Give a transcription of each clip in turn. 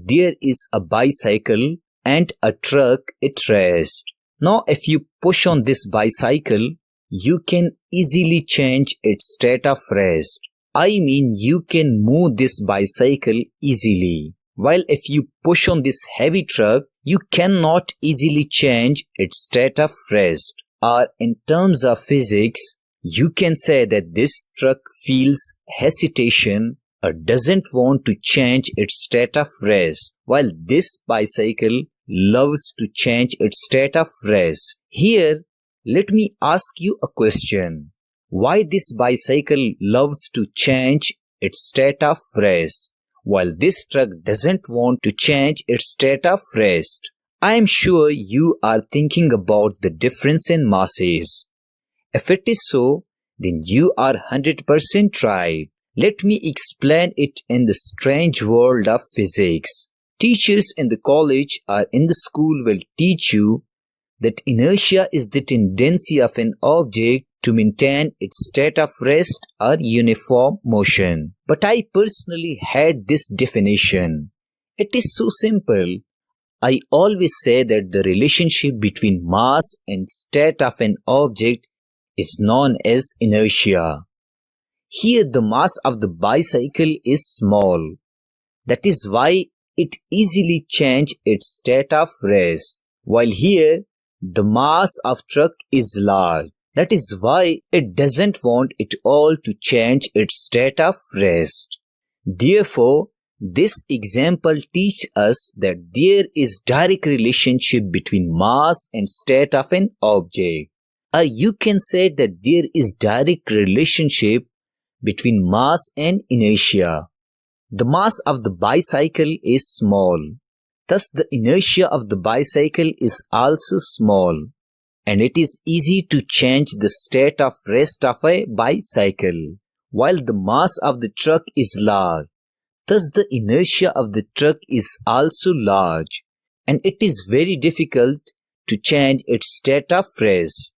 that there is a bicycle and a truck at rest. Now if you push on this bicycle, you can easily change its state of rest. I mean, you can move this bicycle easily. While if you push on this heavy truck, you cannot easily change its state of rest. Or in terms of physics, you can say that this truck feels hesitation or doesn't want to change its state of rest, while this bicycle loves to change its state of rest. Here, let me ask you a question. Why this bicycle loves to change its state of rest, while this truck doesn't want to change its state of rest? I am sure you are thinking about the difference in masses. If it is so, then you are 100% right. Let me explain it in the strange world of physics. Teachers in the college or in the school will teach you that inertia is the tendency of an object to maintain its state of rest or uniform motion. But I personally hate this definition. It is so simple. I always say that the relationship between mass and state of an object is known as inertia. Here the mass of the bicycle is small. That is why it easily changes its state of rest. While here the mass of truck is large. That is why it doesn't want it all to change its state of rest. Therefore, this example teaches us that there is direct relationship between mass and state of an object. Or you can say that there is direct relationship between mass and inertia. The mass of the bicycle is small. Thus, the inertia of the bicycle is also small, and it is easy to change the state of rest of a bicycle, while the mass of the truck is large. Thus, the inertia of the truck is also large, and it is very difficult to change its state of rest.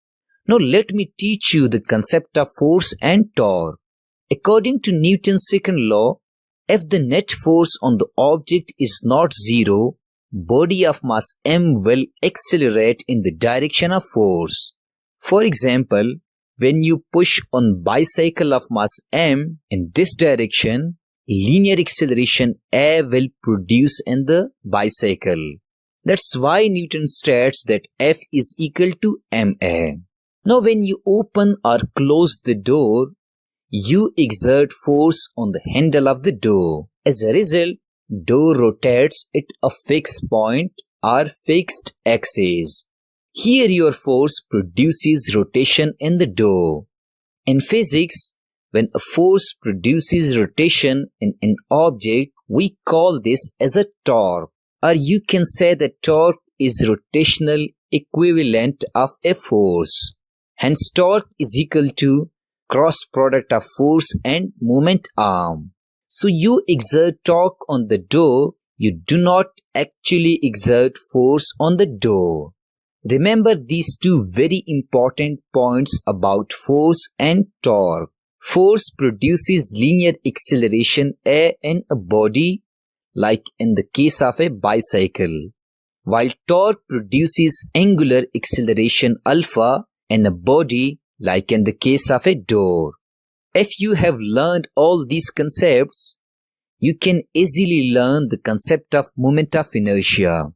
Now, let me teach you the concept of force and torque. According to Newton's second law, if the net force on the object is not zero, body of mass m will accelerate in the direction of force. For example, when you push on bicycle of mass m in this direction, linear acceleration a will produce in the bicycle. That's why Newton states that F is equal to ma. Now when you open or close the door, you exert force on the handle of the door. As a result, door rotates at a fixed point or fixed axis. Here your force produces rotation in the door. In physics, when a force produces rotation in an object, we call this as a torque. Or you can say that torque is rotational equivalent of a force. Hence torque is equal to cross product of force and moment arm. So you exert torque on the door, you do not actually exert force on the door. Remember these two very important points about force and torque. Force produces linear acceleration A in a body, like in the case of a bicycle, while torque produces angular acceleration alpha in a body, like in the case of a door. If you have learned all these concepts, you can easily learn the concept of moment of inertia.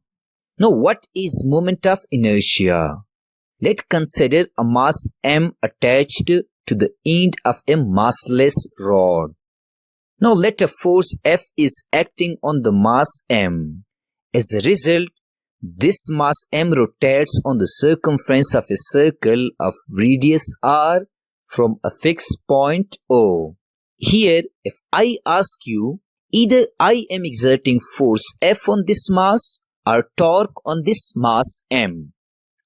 Now, what is moment of inertia? Let's consider a mass m attached to the end of a massless rod. Now, let a force F is acting on the mass m. As a result, this mass m rotates on the circumference of a circle of radius r from a fixed point O. Here, if I ask you, either I am exerting force F on this mass or torque on this mass m.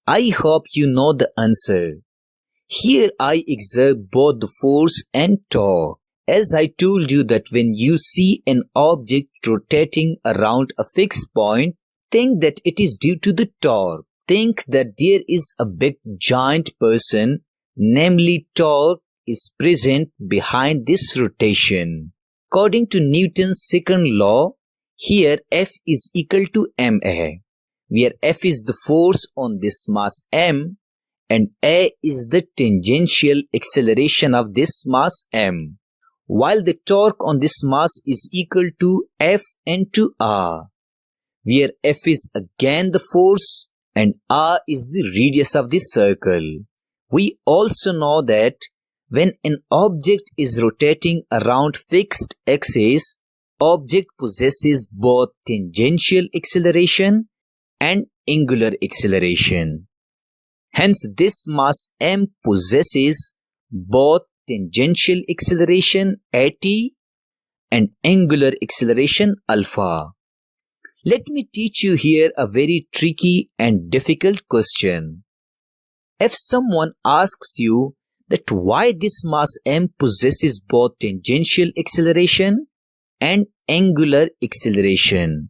I hope you know the answer. Here I exert both the force and torque. As I told you that when you see an object rotating around a fixed point, think that it is due to the torque. Think that there is a big giant person, namely torque, is present behind this rotation. According to Newton's second law, Here F is equal to ma, where F is the force on this mass m and a is the tangential acceleration of this mass m, while the torque on this mass is equal to F into r, where F is again the force and r is the radius of the circle. We also know that when an object is rotating around fixed axis, object possesses both tangential acceleration and angular acceleration. Hence, this mass m possesses both tangential acceleration at and angular acceleration alpha. Let me teach you here a very tricky and difficult question. If someone asks you that why this mass m possesses both tangential acceleration and angular acceleration,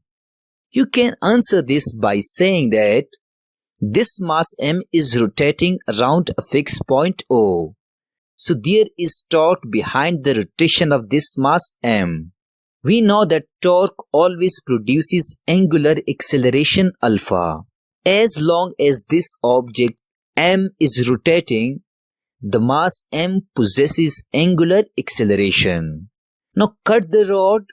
you can answer this by saying that this mass m is rotating around a fixed point O. So there is torque behind the rotation of this mass m. We know that torque always produces angular acceleration alpha. As long as this object m is rotating, the mass m possesses angular acceleration. Now cut the rod.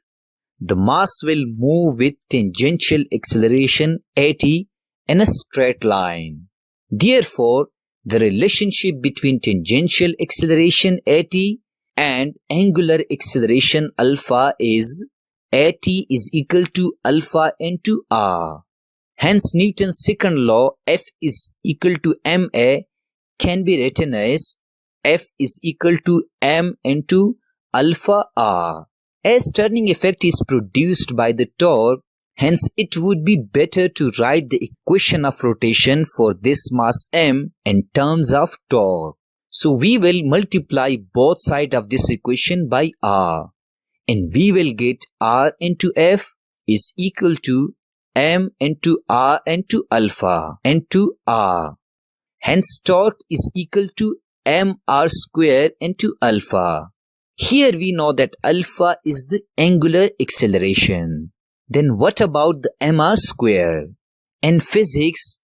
The mass will move with tangential acceleration at in a straight line. Therefore, the relationship between tangential acceleration at and angular acceleration alpha is at is equal to alpha into r. Hence, Newton's second law, F is equal to ma, can be written as F is equal to m into alpha r. As turning effect is produced by the torque, hence it would be better to write the equation of rotation for this mass m in terms of torque. So we will multiply both sides of this equation by r, and we will get r into F is equal to m into r into alpha into r. Hence torque is equal to mr square into alpha. Here we know that alpha is the angular acceleration. Then what about the mr square? In physics,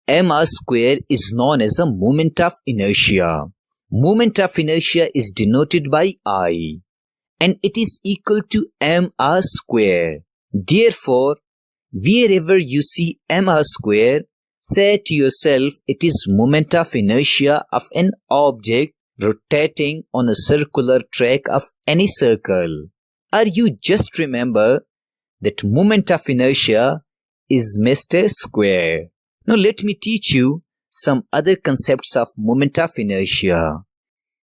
mr square is known as a moment of inertia. Moment of inertia is denoted by I, and it is equal to mr square. Therefore, wherever you see mr square, say to yourself it is moment of inertia of an object rotating on a circular track of any circle. Or you just remember that moment of inertia is Mr. Square. Now let me teach you some other concepts of moment of inertia.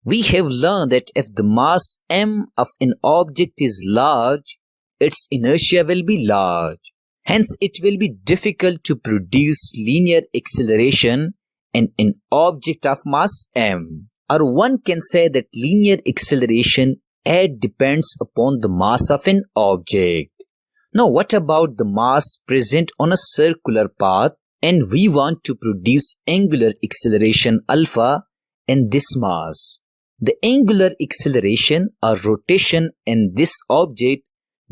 We have learned that if the mass m of an object is large, its inertia will be large. Hence, it will be difficult to produce linear acceleration in an object of mass m. Or one can say that linear acceleration depends upon the mass of an object. Now, what about the mass present on a circular path and we want to produce angular acceleration alpha in this mass? The angular acceleration or rotation in this object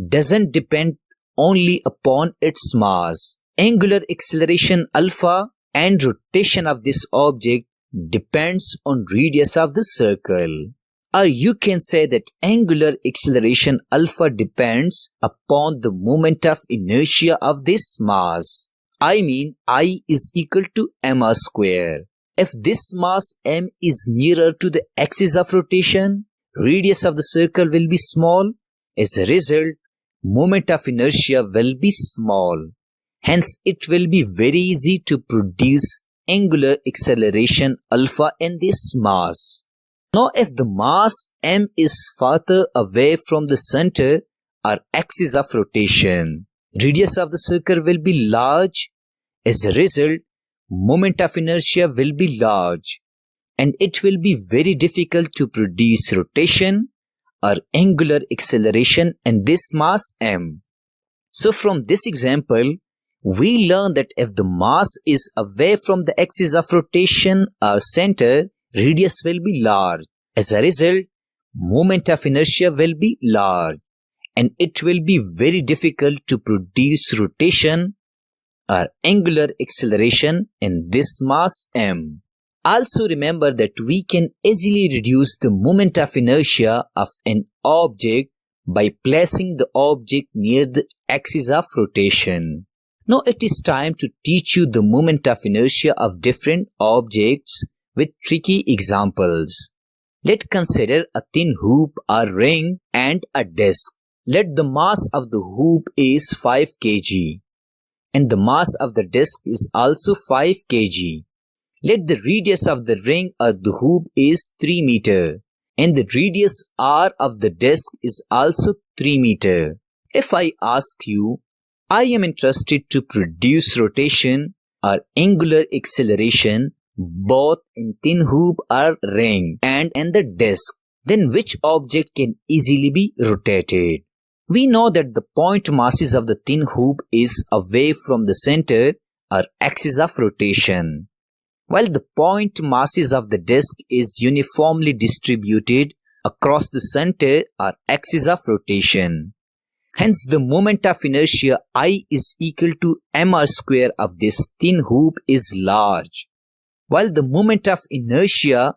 doesn't depend only upon its mass. Angular acceleration alpha and rotation of this object depends on radius of the circle. Or you can say that angular acceleration alpha depends upon the moment of inertia of this mass. I mean, I is equal to mr square. If this mass m is nearer to the axis of rotation, radius of the circle will be small. As a result, moment of inertia will be small. Hence, it will be very easy to produce angular acceleration alpha in this mass. Now, if the mass m is farther away from the center or axis of rotation, radius of the circle will be large. As a result, moment of inertia will be large, and it will be very difficult to produce rotation or angular acceleration in this mass m. So from this example, we learn that if the mass is away from the axis of rotation or center, radius will be large. As a result, moment of inertia will be large. and it will be very difficult to produce rotation or angular acceleration in this mass m. Also remember that we can easily reduce the moment of inertia of an object by placing the object near the axis of rotation. Now it is time to teach you the moment of inertia of different objects with tricky examples. Let's consider a thin hoop, a ring, and a disk. Let the mass of the hoop is 5 kg and the mass of the disk is also 5 kg. Let the radius of the ring or the hoop is 3 meter and the radius r of the disk is also 3 meter. If I ask you, I am interested to produce rotation or angular acceleration both in thin hoop or ring and in the disk, then which object can easily be rotated? We know that the point masses of the thin hoop is away from the center or axis of rotation, while the point masses of the disk is uniformly distributed across the center or axis of rotation. Hence, the moment of inertia I is equal to mr square of this thin hoop is large, while the moment of inertia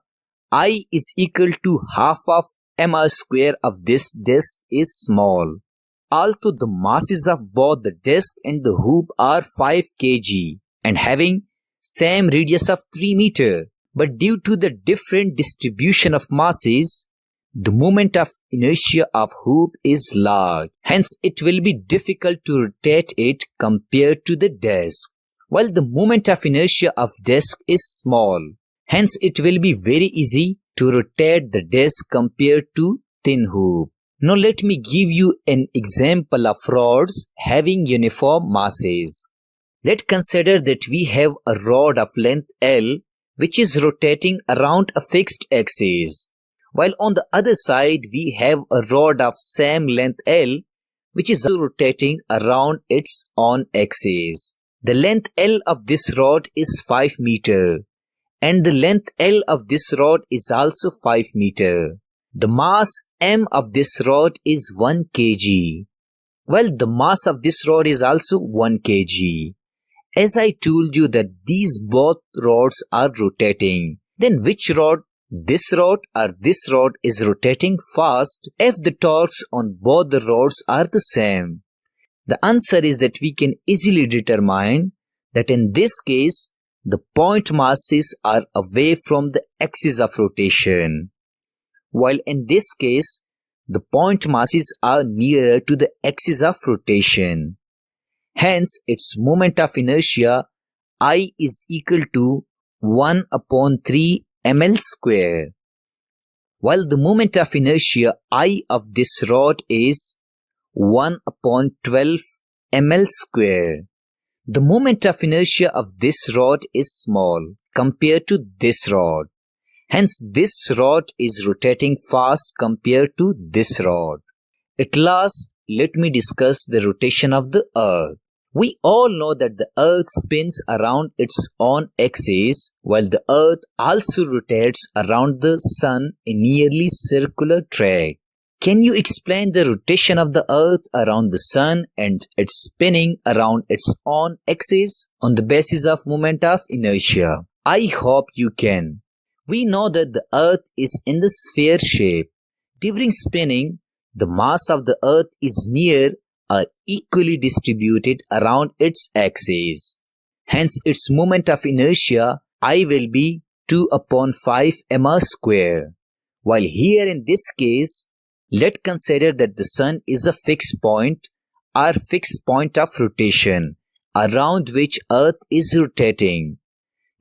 I is equal to half of mr square of this disk is small. Although the masses of both the disk and the hoop are 5 kg and having same radius of 3 meter, but due to the different distribution of masses, the moment of inertia of hoop is large. Hence, it will be difficult to rotate it compared to the disk, while the moment of inertia of disk is small. Hence, it will be very easy to rotate the disk compared to thin hoop. Now, let me give you an example of rods having uniform masses. Let's consider that we have a rod of length L which is rotating around a fixed axis, while on the other side we have a rod of same length L which is rotating around its own axis. The length L of this rod is 5 meter and the length L of this rod is also 5 meter. The mass m of this rod is 1 kg, while the mass of this rod is also 1 kg. As I told you that these both rods are rotating, then which rod, this rod or this rod is rotating fast if the torques on both the rods are the same? The answer is that we can easily determine that in this case, the point masses are away from the axis of rotation, while in this case, the point masses are nearer to the axis of rotation. Hence, its moment of inertia I is equal to 1 upon 3 ml square, while the moment of inertia I of this rod is 1 upon 12 ml square. The moment of inertia of this rod is small compared to this rod. Hence, this rod is rotating fast compared to this rod. At last, let me discuss the rotation of the Earth. We all know that the Earth spins around its own axis, while the Earth also rotates around the Sun in nearly circular track. Can you explain the rotation of the Earth around the Sun and its spinning around its own axis on the basis of moment of inertia? I hope you can. We know that the Earth is in the sphere shape. During spinning, the mass of the Earth is near or equally distributed around its axis. Hence, its moment of inertia I will be 2 upon 5 mr square. While here in this case, let's consider that the Sun is a fixed point or fixed point of rotation around which Earth is rotating.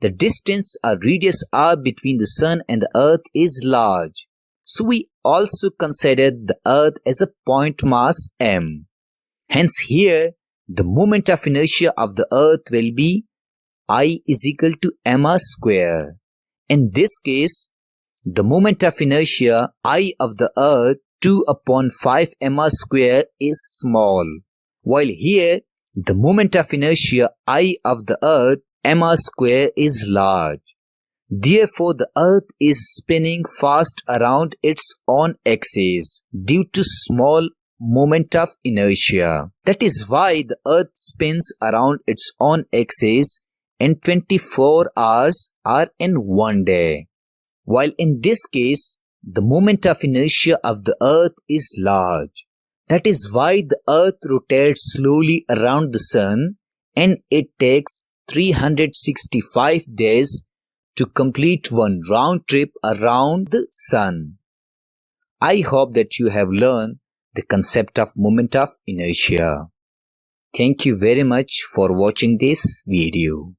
The distance or radius r between the Sun and the Earth is large. So we also consider the Earth as a point mass m. Hence here, the moment of inertia of the Earth will be I is equal to mr square. In this case, the moment of inertia I of the Earth 2 upon 5 mr square is small, while here the moment of inertia I of the Earth mr square is large. Therefore, the Earth is spinning fast around its own axis due to small moment of inertia. That is why the earth spins around its own axis in 24 hours or in one day. While in this case, the moment of inertia of the earth is large. That is why the earth rotates slowly around the sun and it takes 365 days to complete one round trip around the sun. I hope that you have learned the concept of moment of inertia. Thank you very much for watching this video.